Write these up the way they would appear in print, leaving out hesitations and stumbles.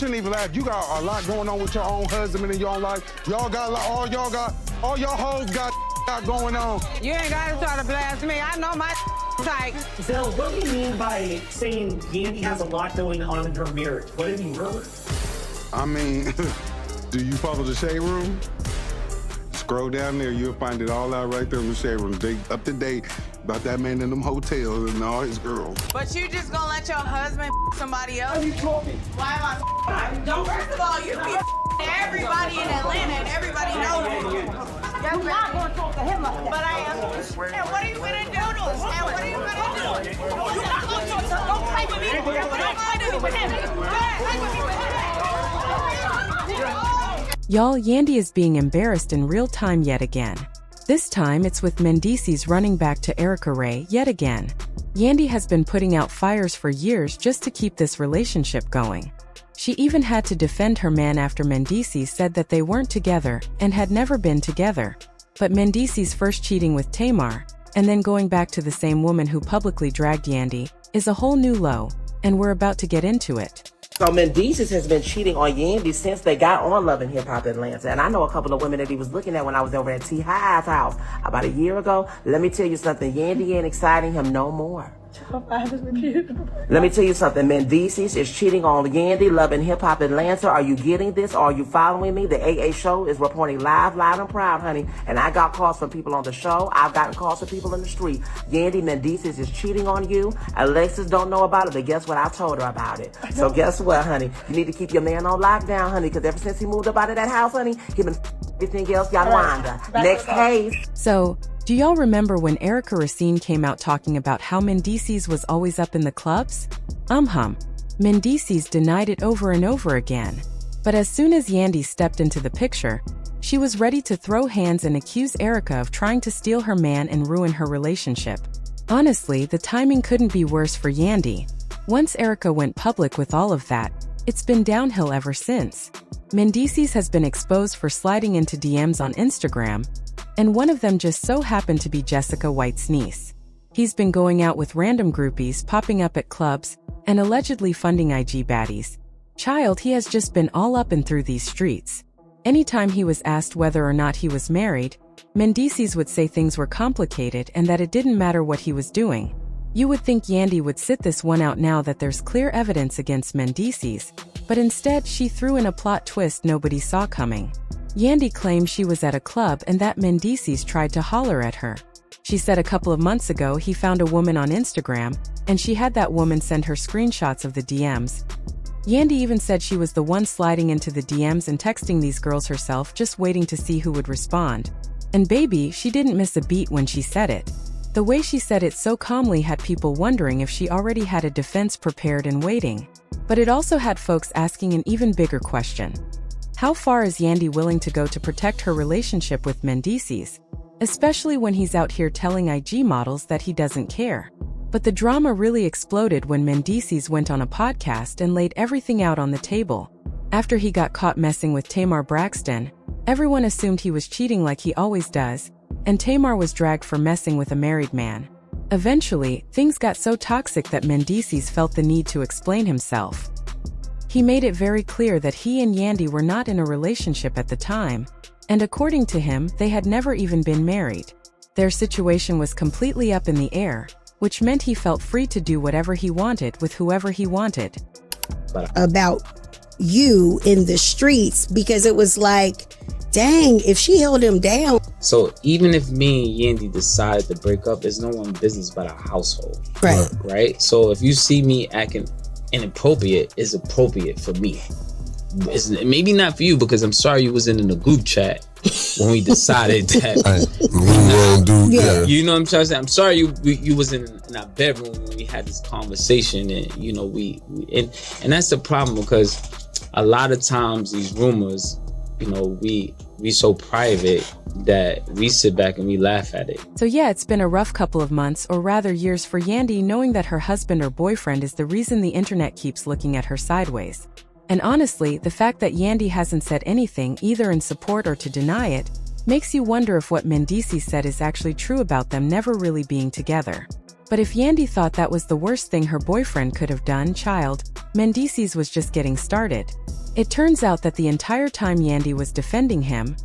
shouldn't even laugh. You got a lot going on with your own husband and your own life. Y'all got a lot, all y'all hoes got going on. You ain't got to try to blast me. I know my type. Bill, what do you mean by saying Yandy has a lot going on in her marriage? What have you heard? I mean, do you follow the shade room? Scroll down there, you'll find it all out right there in the shade room. They up to date about that man in them hotels and all his girls. But you just gonna let your husband somebody else? What are you talking? Why am I don't? First of all, you be everybody in Atlanta and everybody knows it. You're not gonna talk to him like that. But I am. And what are you gonna do to us? And what are you gonna do? You're not gonna talk to him. Don't play with me. Don't play with him. Play with me with him. Y'all, Yandy is being embarrassed in real time yet again. This time it's with Mendeecees running back to Erica Ray yet again. Yandy has been putting out fires for years just to keep this relationship going. She even had to defend her man after Mendeecees said that they weren't together and had never been together. But Mendeecees first cheating with Tamar, and then going back to the same woman who publicly dragged Yandy, is a whole new low, and we're about to get into it. So Mendeecees has been cheating on Yandy since they got on Love and Hip Hop Atlanta. And I know a couple of women that he was looking at when I was over at T-High's house about a year ago. Let me tell you something, Yandy ain't exciting him no more. Let me tell you something, Mendeecees is cheating on Yandy, Love and Hip Hop Atlanta. Are you getting this? Are you following me? The AA show is reporting live, loud, and proud, honey. And I got calls from people on the show. I've gotten calls from people in the street. Yandy, Mendeecees is cheating on you. Alexis don't know about it, but guess what? I told her about it. So guess what, honey? You need to keep your man on lockdown, honey, because ever since he moved up out of that house, honey, he been everything else, y'all wonder. Next case. So, do y'all remember when Erica Racine came out talking about how Mendeecees was always up in the clubs? Mendeecees denied it over and over again. But as soon as Yandy stepped into the picture, she was ready to throw hands and accuse Erica of trying to steal her man and ruin her relationship. Honestly, the timing couldn't be worse for Yandy. Once Erica went public with all of that, it's been downhill ever since. Mendeecees has been exposed for sliding into DMs on Instagram, and one of them just so happened to be Jessica White's niece. He's been going out with random groupies, popping up at clubs, and allegedly funding IG baddies. Child, he has just been all up and through these streets. Anytime he was asked whether or not he was married, Mendeecees would say things were complicated and that it didn't matter what he was doing. You would think Yandy would sit this one out now that there's clear evidence against Mendeecees, but instead she threw in a plot twist nobody saw coming. Yandy claimed she was at a club and that Mendeecees tried to holler at her. She said a couple of months ago he found a woman on Instagram, and she had that woman send her screenshots of the DMs. Yandy even said she was the one sliding into the DMs and texting these girls herself, just waiting to see who would respond. And baby, she didn't miss a beat when she said it. The way she said it so calmly had people wondering if she already had a defense prepared and waiting. But it also had folks asking an even bigger question. How far is Yandy willing to go to protect her relationship with Mendeecees? Especially when he's out here telling IG models that he doesn't care. But the drama really exploded when Mendeecees went on a podcast and laid everything out on the table. After he got caught messing with Tamar Braxton, everyone assumed he was cheating like he always does, and Tamar was dragged for messing with a married man. Eventually, things got so toxic that Mendeecees felt the need to explain himself. He made it very clear that he and Yandy were not in a relationship at the time, and according to him, they had never even been married. Their situation was completely up in the air, which meant he felt free to do whatever he wanted with whoever he wanted. About you in the streets, because it was like, dang, if she held him down. So even if me and Yandy decided to break up, it's no one's business but our household. Right? So if you see me acting inappropriate, it's appropriate for me. It's maybe not for you, because I'm sorry you wasn't in the group chat when we decided that. You know what I'm trying to say? I'm sorry you wasn't in our bedroom when we had this conversation, and you know and that's the problem, because a lot of times these rumors, you know, we so private that we sit back and we laugh at it. So yeah, it's been a rough couple of months, or rather years, for Yandy, knowing that her husband or boyfriend is the reason the internet keeps looking at her sideways. And honestly, the fact that Yandy hasn't said anything either in support or to deny it makes you wonder if what Mendeecees said is actually true about them never really being together. But if Yandy thought that was the worst thing her boyfriend could have done, child, Mendeecees was just getting started. It turns out that the entire time Yandy was defending him,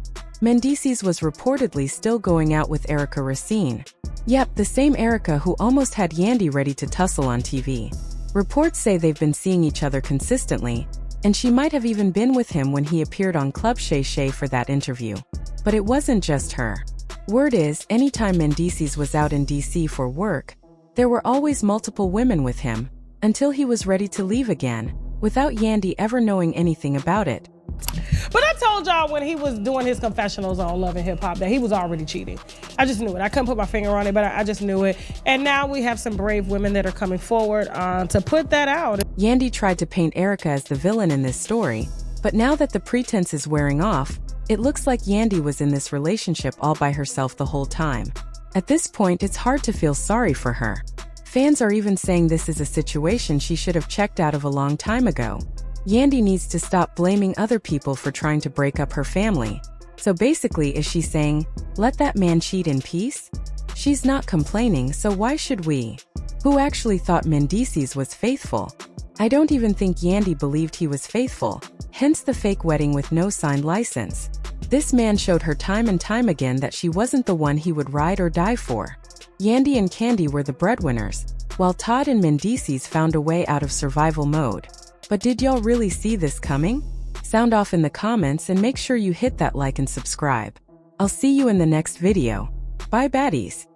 Mendeecees was reportedly still going out with Erica Racine. Yep, the same Erica who almost had Yandy ready to tussle on TV. Reports say they've been seeing each other consistently, and she might have even been with him when he appeared on Club Shay Shay for that interview. But it wasn't just her. Word is, anytime Mendeecees was out in DC for work, there were always multiple women with him, until he was ready to leave again, without Yandy ever knowing anything about it. But I told y'all when he was doing his confessionals on Love and Hip Hop that he was already cheating. I just knew it. I couldn't put my finger on it, but I just knew it. And now we have some brave women that are coming forward to put that out. Yandy tried to paint Erica as the villain in this story, but now that the pretense is wearing off, it looks like Yandy was in this relationship all by herself the whole time. At this point, it's hard to feel sorry for her. Fans are even saying this is a situation she should have checked out of a long time ago. Yandy needs to stop blaming other people for trying to break up her family. So basically, is she saying, let that man cheat in peace? She's not complaining, so why should we? Who actually thought Mendeecees was faithful? I don't even think Yandy believed he was faithful, hence the fake wedding with no signed license. This man showed her time and time again that she wasn't the one he would ride or die for. Yandy and Candy were the breadwinners, while Todd and Mendeecees found a way out of survival mode. But did y'all really see this coming? Sound off in the comments and make sure you hit that like and subscribe. I'll see you in the next video. Bye baddies.